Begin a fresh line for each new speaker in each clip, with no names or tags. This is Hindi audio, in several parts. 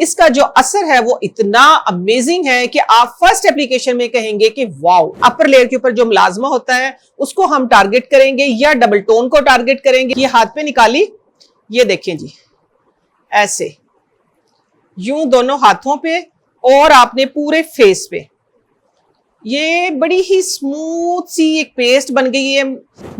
इसका जो असर है वो इतना अमेजिंग है कि आप फर्स्ट एप्लीकेशन में कहेंगे कि वाओ। अपर लेयर के ऊपर जो मुलाजमा होता है उसको हम टारगेट करेंगे या डबल टोन को टारगेट करेंगे। ये हाथ पे निकाली, ये देखें जी, ऐसे यूं दोनों हाथों पे और आपने पूरे फेस पे, ये बड़ी ही स्मूथ सी एक पेस्ट बन गई है।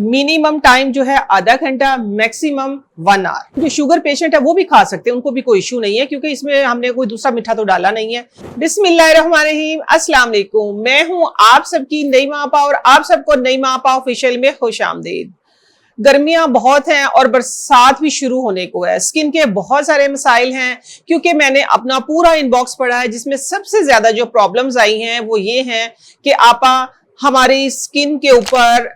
मिनिमम टाइम जो है आधा घंटा, मैक्सिमम 1 आवर। जो शुगर पेशेंट है वो भी खा सकते हैं, उनको भी कोई इशू नहीं है क्योंकि इसमें हमने कोई दूसरा मीठा तो डाला नहीं है। बिस्मिल्लाहिर्रहमानिर्रहीम, अस्सलाम वालेकुम। मैं हूं आप सबकी नईमा आपा और आप सबको नईमा आपा ऑफिशियल में खुशामदीद। गर्मियां बहुत हैं और बरसात भी शुरू होने को है। स्किन के बहुत सारे मसाइल हैं क्योंकि मैंने अपना पूरा इनबॉक्स पढ़ा है जिसमें सबसे ज्यादा जो प्रॉब्लम्स आई हैं वो ये हैं कि आपा हमारी स्किन के ऊपर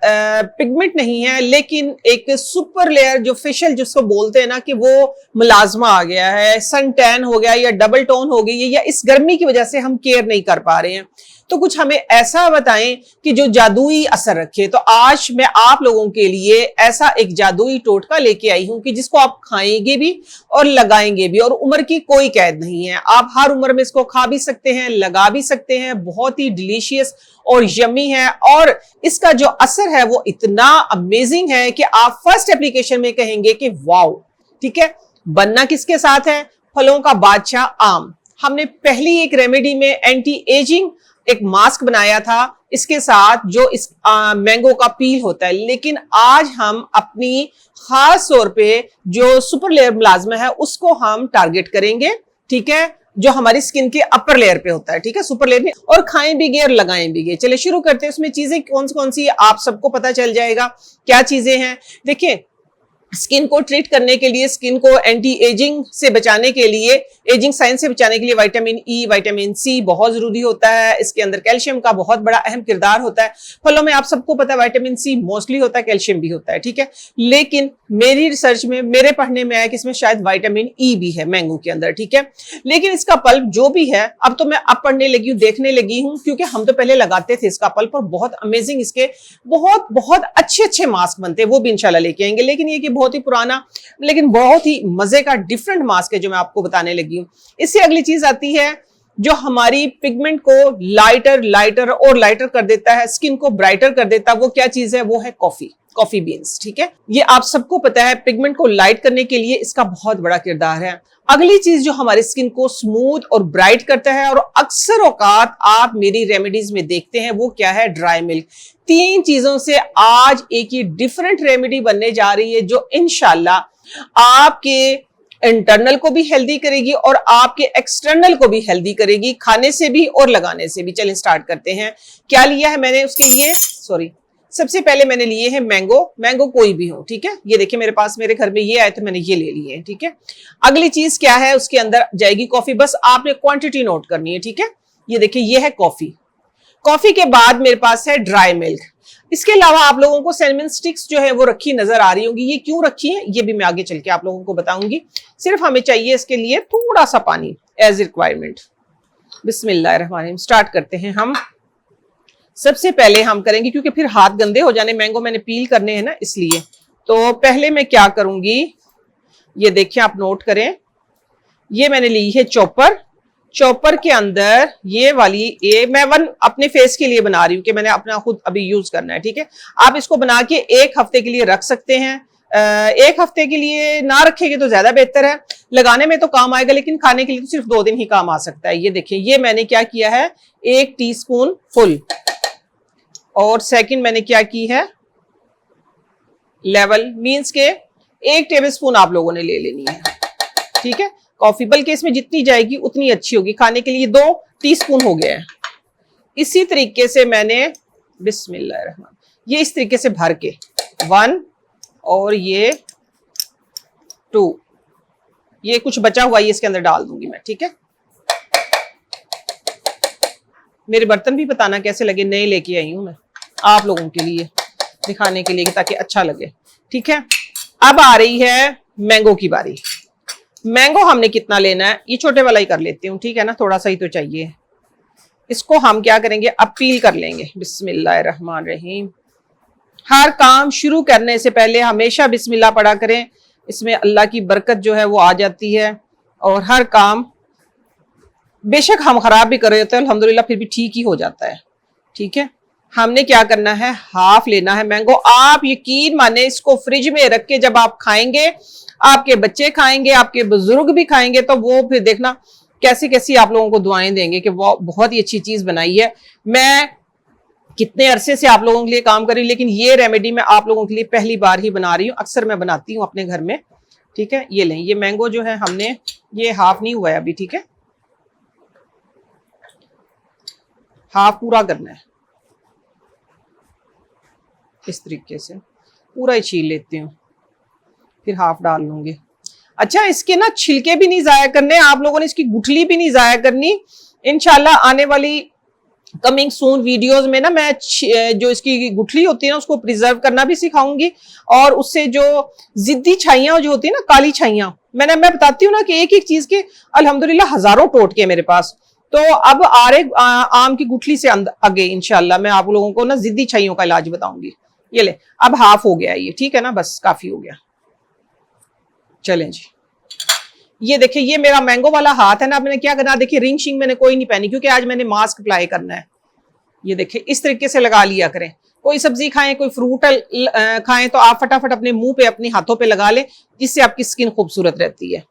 पिगमेंट नहीं है लेकिन एक सुपर लेयर जो फेशियल जिसको बोलते हैं ना कि वो मुलाजमा आ गया है, सन टैन हो गया या डबल टोन हो गई है या इस गर्मी की वजह से हम केयर नहीं कर पा रहे हैं। तो कुछ हमें ऐसा बताएं कि जो जादुई असर रखे। तो आज मैं आप लोगों के लिए ऐसा एक जादुई टोटका लेके आई हूं कि जिसको आप खाएंगे भी और लगाएंगे भी और उम्र की कोई कैद नहीं है। आप हर उम्र में इसको खा भी सकते हैं, लगा भी सकते हैं। बहुत ही डिलीशियस और यम्मी है और इसका जो असर है वो इतना अमेजिंग है कि आप फर्स्ट एप्लीकेशन में कहेंगे कि वाओ। ठीक है, बनना किसके साथ है? फलों का बादशाह आम। हमने पहली एक रेमेडी में एंटी एजिंग एक मास्क बनाया था इसके साथ जो इस मैंगो का पील होता है, लेकिन आज हम अपनी खास तौर पे जो सुपर लेयर मुलाजमा है उसको हम टारगेट करेंगे। ठीक है, जो हमारी स्किन के अपर लेयर पे होता है। ठीक है, सुपर लेयर में, और खाएं भी गए और लगाएं भी गए। चलिए शुरू करते हैं। उसमें चीजें कौन सी आप सबको पता चल जाएगा क्या चीजें हैं। देखिए, स्किन को ट्रीट करने के लिए, स्किन को एंटी एजिंग से बचाने के लिए, एजिंग साइन से बचाने के लिए विटामिन ई, विटामिन सी बहुत जरूरी होता है। इसके अंदर कैल्शियम का बहुत बड़ा अहम किरदार होता है। फलों में आप सबको पता है विटामिन सी मोस्टली होता है, कैल्शियम भी होता है। ठीक है, लेकिन मेरी रिसर्च में, मेरे पढ़ने में आया कि इसमें शायद विटामिन ई भी है मैंगो के अंदर। ठीक है, लेकिन इसका पल्प जो भी है, अब तो मैं अब पढ़ने लगी हूँ, देखने लगी हूँ, क्योंकि हम तो पहले लगाते थे इसका पल्प और बहुत अमेजिंग इसके बहुत बहुत अच्छे मास्क बनते हैं, वो भी इंशाल्लाह लेके आएंगे। लेकिन ये कि बहुत ही पुराना लेकिन बहुत ही मजे का डिफरेंट मास्क है जो मैं आपको बताने लगी हूं। इससे अगली चीज आती है जो हमारी पिगमेंट को लाइटर और लाइटर कर देता है, स्किन को ब्राइटर कर देता है। वो क्या चीज है? वो है कॉफी बीन्स। ठीक है, ये आप सबको पता है, पिगमेंट को लाइट करने के लिए इसका बहुत बड़ा किरदार है। अगली चीज जो हमारी स्किन को स्मूथ और ब्राइट करता है और अक्सर औकात आप मेरी रेमेडीज में देखते हैं, वो क्या है? Dry milk. 3 चीजों से आज एक ही डिफरेंट रेमेडी बनने जा रही है जो इंशाल्लाह आपके इंटरनल को भी हेल्दी करेगी और आपके एक्सटर्नल को भी हेल्दी करेगी, खाने से भी और लगाने से भी। चलिए स्टार्ट करते हैं। क्या लिया है मैंने उसके लिए? सबसे पहले मैंने लिए हैं मैंगो कोई भी हो। ठीक है, ये देखिए मेरे पास, मेरे घर में ये आए तो मैंने ये ले लिए हैं। ठीक है, अगली चीज क्या है? उसके अंदर जाएगी कॉफी। बस आपने क्वांटिटी नोट करनी है। ठीक है, ये देखिए ये है कॉफी के बाद मेरे पास है ड्राई मिल्क। इसके अलावा आप लोगों को सिनेमन स्टिक्स जो है वो रखी नजर आ रही होंगी। ये क्यों रखी है ये भी मैं आगे चल के आप लोगों को बताऊंगी। सिर्फ हमें चाहिए इसके लिए थोड़ा सा पानी एज रिक्वायरमेंट। बिस्मिल्लाहिर्रहमानिर्रहीम, स्टार्ट करते हैं हम। सबसे पहले हम करेंगे, क्योंकि फिर हाथ गंदे हो जाने, मैंगो मैंने पील करने हैं ना, इसलिए। तो पहले मैं क्या करूंगी, ये देखिए आप नोट करें, ये मैंने ली है चॉपर के अंदर ये वाली, ये मैं अपने फेस के लिए बना रही हूँ कि मैंने अपना खुद अभी यूज करना है। ठीक है, आप इसको बना के 1 हफ्ते के लिए रख सकते हैं। 1 हफ्ते के लिए ना रखेंगे तो ज्यादा बेहतर है। लगाने में तो काम आएगा लेकिन खाने के लिए तो सिर्फ 2 दिन ही काम आ सकता है। ये देखिए, ये मैंने क्या किया है, 1 टीस्पून फुल, और सेकंड मैंने क्या की है, लेवल मींस के 1 टेबलस्पून आप लोगों ने ले लेनी है। ठीक है, कॉफी, बल्कि इसमें जितनी जाएगी उतनी अच्छी होगी। खाने के लिए 2 टीस्पून हो गया है। इसी तरीके से मैंने बिस्मिल्लाहिर्रहमान, ये इस तरीके से भर के 1 और ये 2, ये कुछ बचा हुआ ये इसके अंदर डाल दूंगी मैं। ठीक है, मेरे बर्तन भी बताना कैसे लगे, नए लेके आई हूं मैं आप लोगों के लिए दिखाने के लिए ताकि अच्छा लगे। ठीक है, अब आ रही है मैंगो की बारी। मैंगो हमने कितना लेना है, ये छोटे वाला ही कर लेती हूँ। ठीक है ना, थोड़ा सा ही तो चाहिए। इसको हम क्या करेंगे, अब पील कर लेंगे। बिस्मिल्लाहिर्रहमानिर्रहीम। हर काम शुरू करने से पहले हमेशा बिस्मिल्लाह पढ़ा करें, इसमें अल्लाह की बरकत जो है वो आ जाती है और हर काम बेशक हम खराब भी कर रहे होते हैं, अल्हम्दुलिल्लाह फिर भी ठीक ही हो जाता है। ठीक है, हमने क्या करना है, हाफ लेना है मैंगो। आप यकीन माने इसको फ्रिज में रख के जब आप खाएंगे, आपके बच्चे खाएंगे, आपके बुजुर्ग भी खाएंगे, तो वो फिर देखना कैसी कैसी आप लोगों को दुआएं देंगे कि वो बहुत ही अच्छी चीज बनाई है। मैं कितने अरसे से आप लोगों के लिए काम कर रही हूँ, लेकिन ये रेमेडी मैं आप लोगों के लिए पहली बार ही बना रही हूँ। अक्सर मैं बनाती हूँ अपने घर में। ठीक है, ये लें, ये मैंगो जो है हमने, ये हाफ नहीं हुआ है अभी। ठीक है, हाफ पूरा करना है। इस तरीके से पूरा ही छील लेती हूँ, फिर हाफ डाल लूंगी। अच्छा, इसके ना छिलके भी नहीं जाया करने आप लोगों ने, इसकी गुठली भी नहीं जाया करनी। इंशाल्लाह आने वाली कमिंग सून वीडियोस में ना मैं जो इसकी गुठली होती है ना उसको प्रिजर्व करना भी सिखाऊंगी, और उससे जो जिद्दी छाइयां जो होती है ना, काली छाइयां, मैं बताती हूँ ना कि एक एक चीज के अल्हम्दुलिल्लाह हजारों टोटके मेरे पास। तो अब आम की गुठली से आगे इंशाल्लाह मैं आप लोगों को ना जिद्दी छाइयों का इलाज बताऊंगी। ये ले, अब हाफ हो गया ये, ठीक है ना, बस काफी हो गया। चलें जी, ये देखिए ये मेरा मैंगो वाला हाथ है ना। अब मैंने क्या करना, देखिए रिंग शिंग मैंने कोई नहीं पहनी क्योंकि आज मैंने मास्क अप्लाई करना है। ये देखिए इस तरीके से लगा लिया करें। कोई सब्जी खाएं, कोई फ्रूट खाएं तो आप फटाफट अपने मुंह पे, अपने हाथों पे लगा लें, जिससे आपकी स्किन खूबसूरत रहती है।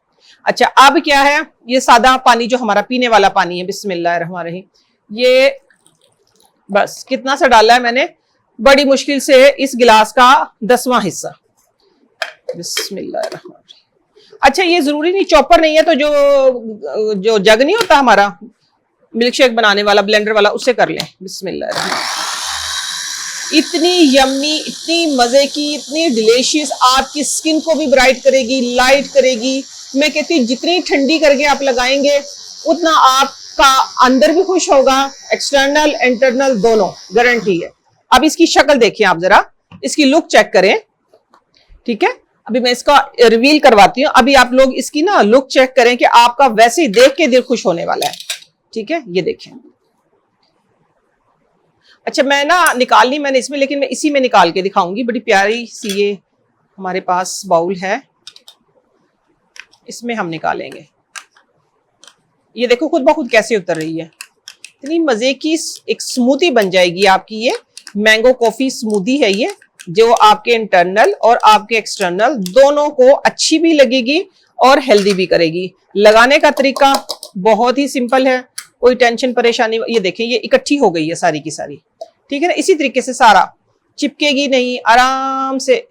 अच्छा, अब क्या है, ये सादा पानी जो हमारा पीने वाला पानी है, बिस्मिल्लाहिर्रहमानिर्रहीम, ये बस कितना सा डाला है मैंने, बड़ी मुश्किल से इस गिलास का 10वां हिस्सा। बिस्मिल्लाहिर्रहमानिर्रहीम। अच्छा, ये जरूरी नहीं, चॉपर नहीं है तो जो जग नहीं होता हमारा मिल्क शेक बनाने वाला, ब्लेंडर वाला, उससे कर लें। बिस्मिल्लाह। इतनी यम्मी, इतनी मजे की, इतनी डिलीशियस, आपकी स्किन को भी ब्राइट करेगी, लाइट करेगी। मैं कहती हूँ जितनी ठंडी करके आप लगाएंगे उतना आपका अंदर भी खुश होगा, एक्सटर्नल इंटरनल दोनों, गारंटी है। अब इसकी शक्ल देखिए आप, जरा इसकी लुक चेक करें। ठीक है, अभी मैं इसका रिवील करवाती हूँ। अभी आप लोग इसकी ना लुक चेक करें कि आपका वैसे ही देख के दिल खुश होने वाला है। ठीक है, ये देखें। अच्छा, मैं ना निकालनी मैंने इसमें, लेकिन मैं इसी में निकाल के दिखाऊंगी। बड़ी प्यारी सी ये हमारे पास बाउल है, इसमें हम निकालेंगे। ये देखो खुद ब खुद कैसे उतर रही है। इतनी मजे की एक स्मूदी बन जाएगी आपकी। ये मैंगो कॉफी स्मूदी है ये, जो आपके इंटरनल और आपके एक्सटर्नल दोनों को अच्छी भी लगेगी और हेल्दी भी करेगी। लगाने का तरीका बहुत ही सिंपल है, कोई टेंशन परेशानी। ये देखें, ये इकट्ठी हो गई है सारी की सारी। ठीक है ना, इसी तरीके से सारा चिपकेगी नहीं, आराम से।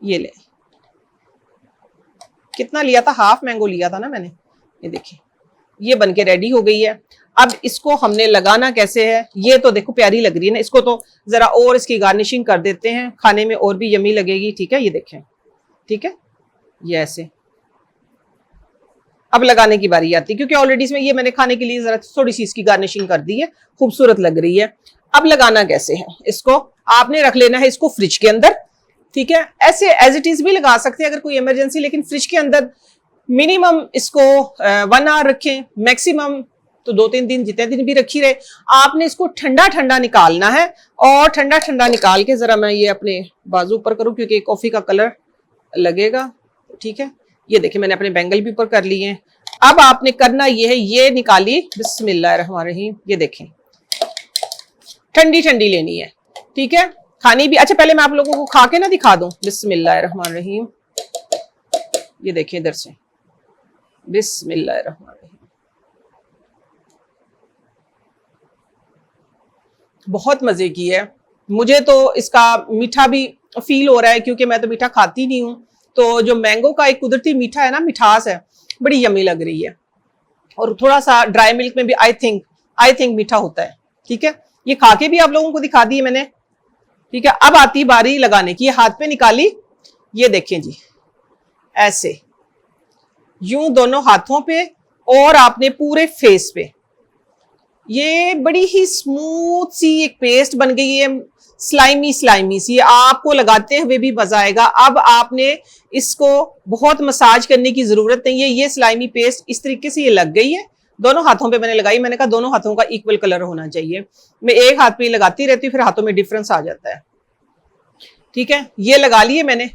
ये ले, कितना लिया था, हाफ मैंगो लिया था ना मैंने। ये देखिए ये बनके रेडी हो गई है। अब इसको हमने लगाना कैसे है, ये तो देखो प्यारी लग रही है ना, इसको तो जरा और इसकी गार्निशिंग कर देते हैं, खाने में और भी यमी लगेगी। ठीक है, ये देखें। ठीक है, ये ऐसे। अब लगाने की बारी आती है, क्योंकि ऑलरेडी इसमें ये मैंने खाने के लिए जरा थोड़ी सी इसकी गार्निशिंग कर दी है, खूबसूरत लग रही है। अब लगाना कैसे है, इसको आपने रख लेना है इसको फ्रिज के अंदर। ठीक है, ऐसे एज इट इज भी लगा सकते हैं अगर कोई इमरजेंसी, लेकिन फ्रिज के अंदर मिनिमम इसको 1 आवर रखें, मैक्सिमम तो 2-3 दिन, जितने दिन भी रखी रहे। आपने इसको ठंडा ठंडा निकालना है, और ठंडा ठंडा निकाल के जरा मैं ये अपने बाजू ऊपर करूं क्योंकि कॉफी का कलर लगेगा। ठीक है, ये देखिए मैंने अपने बैंगल भी ऊपर कर लिए हैं। अब आपने करना ये है, ये निकाली, बिस्मिल्लाहिर्रहमानिर्रहीम। ये देखें ठंडी ठंडी लेनी है। ठीक है, खानी भी। अच्छा, पहले मैं आप लोगों को खा के ना दिखा दूं। बिस्मिल्लाहिर्रहमानिर्रहीम। ये देखिए इधर से, बिस्मिल्लाहिर्रहमानिर्रहीम। बहुत मजे की है। मुझे तो इसका मीठा भी फील हो रहा है क्योंकि मैं तो मीठा खाती नहीं हूं, तो जो मैंगो का एक कुदरती मीठा है ना, मिठास है, बड़ी यमी लग रही है। और थोड़ा सा ड्राई मिल्क में भी आई थिंक मीठा होता है। ठीक है, ये खा के भी आप लोगों को दिखा दी है मैंने। ठीक है, अब आती बारी लगाने की। हाथ पे निकाली, ये देखें जी, ऐसे यूं दोनों हाथों पे, और आपने पूरे फेस पे। ये बड़ी ही स्मूथ सी एक पेस्ट बन गई है, स्लाइमी स्लाइमी सी। आपको लगाते हुए भी मजा आएगा। अब आपने इसको बहुत मसाज करने की जरूरत नहीं है। ये स्लाइमी पेस्ट इस तरीके से ये लग गई है, दोनों हाथों पे मैंने लगाई। मैंने कहा दोनों हाथों का इक्वल कलर होना चाहिए। मैं एक हाथ पे लगाती रहती हूँ, फिर हाथों में डिफरेंस आ जाता है। ठीक है, ये लगा लिए मैंने।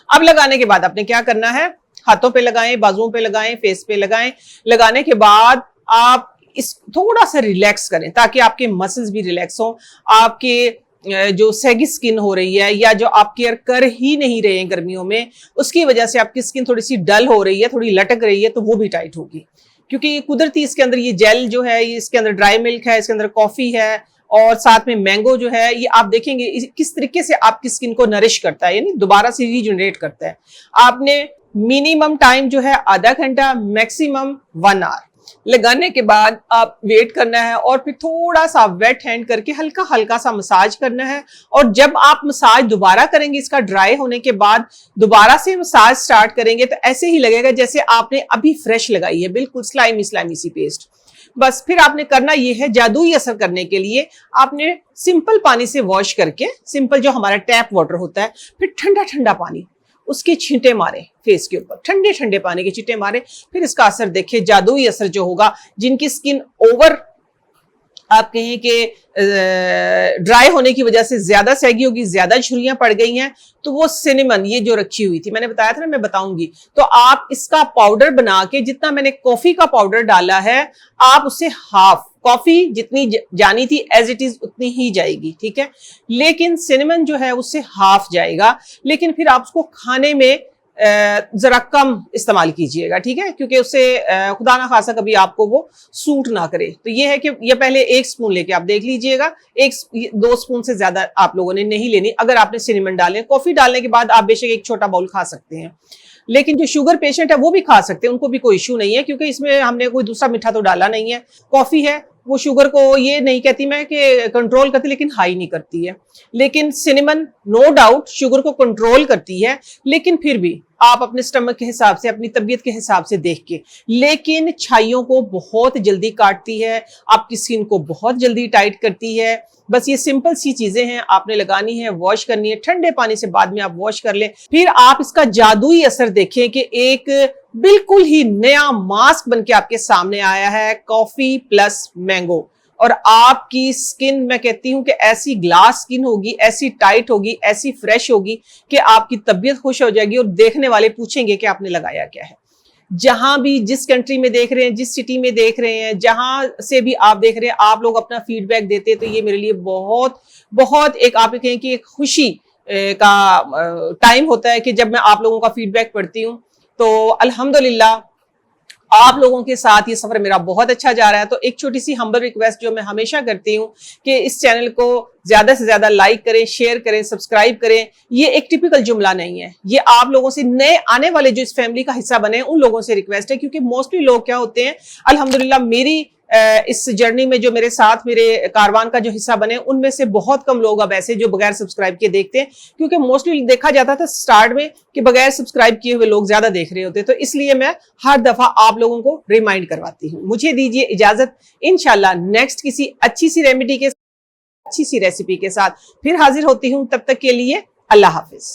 अब लगाने के बाद आपने क्या करना है, हाथों पे लगाएं, बाजुओं पे लगाएं, फेस पे लगाएं। लगाने के बाद आप इस थोड़ा सा रिलैक्स करें ताकि आपके मसल्स भी रिलैक्स हों, आपके जो सैगी स्किन हो रही है या जो आप केयर कर ही नहीं रहे हैं गर्मियों में, उसकी वजह से आपकी स्किन थोड़ी सी डल हो रही है, थोड़ी लटक रही है, तो वो भी टाइट होगी। क्योंकि ये कुदरती इसके अंदर ये जेल जो है, ये इसके अंदर ड्राई मिल्क है, इसके अंदर कॉफी है और साथ में मैंगो जो है, ये आप देखेंगे किस तरीके से आपकी स्किन को नरिश करता है, यानी दोबारा से रीजनरेट करता है। आपने मिनिमम टाइम जो है आधा घंटा, मैक्सिमम 1 आवर लगाने के बाद आप वेट करना है और फिर थोड़ा सा वेट हैंड करके हल्का हल्का सा मसाज करना है। और जब आप मसाज दोबारा करेंगे, इसका ड्राई होने के बाद दोबारा से मसाज स्टार्ट करेंगे, तो ऐसे ही लगेगा जैसे आपने अभी फ्रेश लगाई है, बिल्कुल स्लाइमी स्लाइमी सी पेस्ट। बस फिर आपने करना ये है, जादुई असर करने के लिए आपने सिंपल पानी से वॉश करके, सिंपल जो हमारा टैप वाटर होता है, फिर ठंडा ठंडा पानी उसके छींटे मारे फेस के ऊपर, ठंडे ठंडे पानी के छींटे मारे, फिर इसका असर देखिए, जादुई असर जो होगा। जिनकी स्किन ओवर आप कहें कि ड्राई होने की वजह से ज्यादा सैगी होगी, ज्यादा झुर्रियां पड़ गई हैं, तो वो सिनेमन ये जो रखी हुई थी, मैंने बताया था ना, मैं बताऊंगी, तो आप इसका पाउडर बना के, जितना मैंने कॉफी का पाउडर डाला है, आप उससे हाफ, कॉफी जितनी जानी थी एज इट इज उतनी ही जाएगी, ठीक है, लेकिन सिनेमन जो है उससे हाफ जाएगा। लेकिन फिर आप उसको खाने में जरा कम इस्तेमाल कीजिएगा, ठीक है, क्योंकि उससे खुदा ना खासा कभी आपको वो सूट ना करे। तो ये है कि ये पहले 1 स्पून लेके आप देख लीजिएगा, 2 स्पून से ज्यादा आप लोगों ने नहीं लेनी। अगर आपने सिनेमन डाले, कॉफी डालने के बाद आप बेशक 1 छोटा बाउल खा सकते हैं, लेकिन जो शुगर पेशेंट है वो भी खा सकते हैं, उनको भी कोई इश्यू नहीं है, क्योंकि इसमें हमने कोई दूसरा मीठा तो डाला नहीं है। कॉफी है वो शुगर को, ये नहीं कहती मैं कि कंट्रोल करती, लेकिन हाई नहीं करती है। लेकिन सिनेमन नो डाउट शुगर को कंट्रोल करती है, लेकिन फिर भी आप अपने स्टमक के हिसाब से, अपनी तबीयत के हिसाब से देख के। लेकिन छाइयों को बहुत जल्दी काटती है, आपकी स्किन को बहुत जल्दी टाइट करती है। बस ये सिंपल सी चीजें हैं, आपने लगानी है, वॉश करनी है, ठंडे पानी से बाद में आप वॉश कर लें, फिर आप इसका जादुई असर देखें कि एक बिल्कुल ही नया मास्क बनके आपके सामने आया है, कॉफी प्लस मैंगो। और आपकी स्किन, मैं कहती हूं कि ऐसी ग्लास स्किन होगी, ऐसी टाइट होगी, ऐसी फ्रेश होगी कि आपकी तबीयत खुश हो जाएगी और देखने वाले पूछेंगे कि आपने लगाया क्या है। जहां भी, जिस कंट्री में देख रहे हैं, जिस सिटी में देख रहे हैं, जहां से भी आप देख रहे हैं, आप लोग अपना फीडबैक देते हैं, तो ये मेरे लिए बहुत बहुत एक, आप कहें कि एक खुशी का टाइम होता है कि जब मैं आप लोगों का फीडबैक पढ़ती हूँ। तो अल्हम्दुलिल्लाह आप लोगों के साथ ये सफर मेरा बहुत अच्छा जा रहा है। तो एक छोटी सी हम्बल रिक्वेस्ट जो मैं हमेशा करती हूँ कि इस चैनल को ज्यादा से ज्यादा लाइक करें, शेयर करें, सब्सक्राइब करें। ये एक टिपिकल जुमला नहीं है, ये आप लोगों से, नए आने वाले जो इस फैमिली का हिस्सा बने उन लोगों से रिक्वेस्ट है, क्योंकि मोस्टली लोग क्या होते हैं, अल्हम्दुलिल्लाह मेरी इस जर्नी में जो मेरे साथ, मेरे कारवान का जो हिस्सा बने, उनमें से बहुत कम लोग अब ऐसे जो बगैर सब्सक्राइब किए देखते हैं, क्योंकि मोस्टली देखा जाता था स्टार्ट में कि बगैर सब्सक्राइब किए हुए लोग ज्यादा देख रहे होते। तो इसलिए मैं हर दफा आप लोगों को रिमाइंड करवाती हूँ। मुझे दीजिए इजाजत, इंशाल्लाह नेक्स्ट किसी अच्छी सी रेमेडी के, अच्छी सी रेसिपी के साथ फिर हाजिर होती हूँ। तब तक के लिए अल्लाह हाफिज।